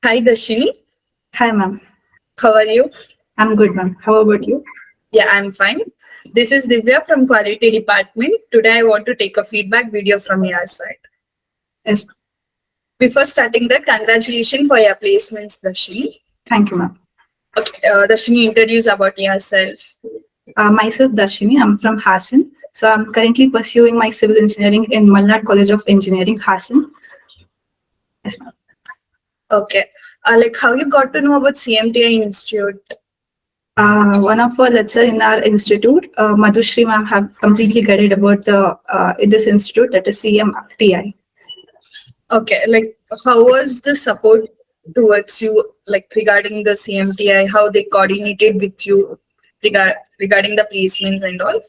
Hi, Darshini. Hi, ma'am. How are you? I'm good, ma'am. How about you? Yeah, I'm fine. This is Divya from Quality Department. Today, I want to take a feedback video from your side. Yes, Before starting that, congratulations for your placements, Darshini. thank you, ma'am. Okay, Darshini, introduce about yourself. Myself, Darshini. I'm from Hassan. So I'm currently pursuing my civil engineering in Malnad College of Engineering, Hassan. Yes, ma'am. Okay, like how you got to know about CMTI Institute? One of our lecturer in our institute, Madhushri ma'am, have completely guided about the in this institute, that is CMTI. Okay, like how was the support towards you, like regarding the CMTI? How they coordinated with you regarding the placements and all?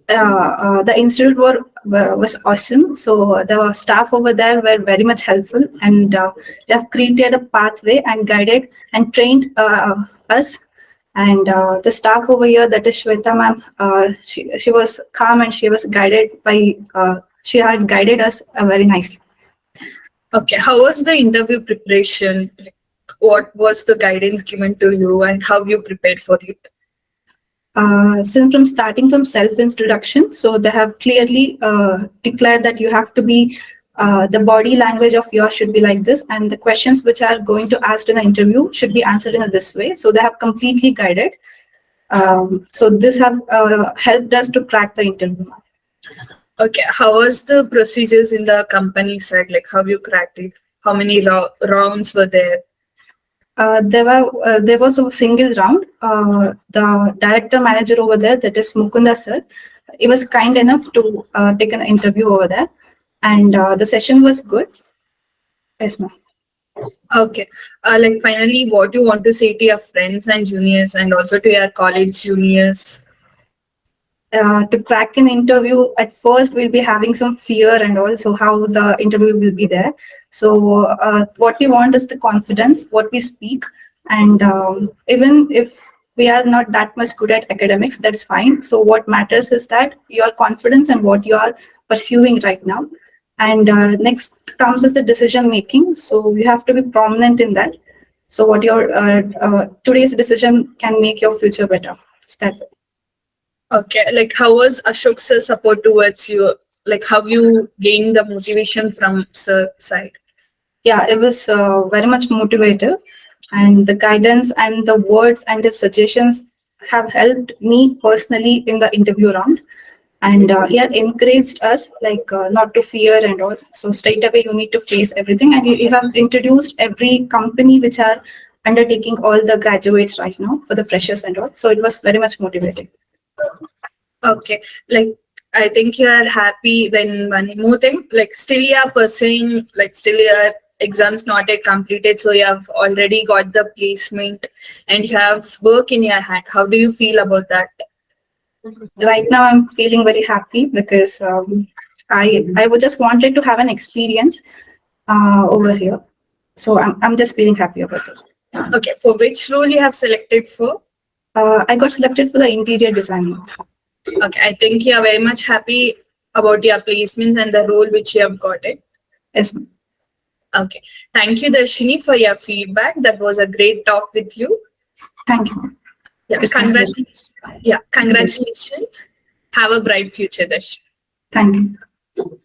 The institute was awesome. So the staff over there were very much helpful, and they have created a pathway and guided and trained us. And the staff over here, that is Shweta ma'am, she was calm and she was guided by she had guided us very nicely. Okay, how was the interview preparation? Like, what was the guidance given to you and how you prepared for it? Since from starting from self-introduction, so they have clearly declared that you have to be the body language of yours should be like this, and the questions which are going to asked in the interview should be answered in this way. So they have completely guided. So this have helped us to crack the interview. Okay, how was the procedures in the company side? Like, how you cracked it? How many rounds were there? There was a single round. The director manager over there, that is Mukunda sir, he was kind enough to take an interview over there, and the session was good. Yes, ma'am. Okay, like finally, what you want to say to your friends and juniors and also to your college juniors? To crack an interview, at first we'll be having some fear and also how the interview will be there. So what we want is the confidence, what we speak, and even if we are not that much good at academics, that's fine. So what matters is that your confidence and what you are pursuing right now. And next comes is the decision making. So you have to be prominent in that. So what your today's decision can make your future better. So that's it. Okay, like how was Ashok's support towards you? Like how you gained the motivation from sir side? Yeah, it was very much motivative, and the guidance and the words and the suggestions have helped me personally in the interview round. And he had encouraged us like not to fear and all. So straight away you need to face everything, and you have introduced every company which are undertaking all the graduates right now for the freshers and all. So it was very much motivating. Okay, like I think you are happy. Then one more thing, like still you are pursuing, like still your exams not yet completed, so you have already got the placement and you have work in your hand. How do you feel about that? Right now I'm feeling very happy because I would just wanted to have an experience over here. So I'm just feeling happy about it. Okay, for which role you have selected for? I got selected for the interior design. Okay, I think you are very much happy about your placement and the role which you have got it. Yes, ma'am. Okay, thank you, Darshini, for your feedback. That was a great talk with you. Thank you. Yeah, It's congratulations. Yeah, congratulations. Have a bright future, Darshini. Thank you.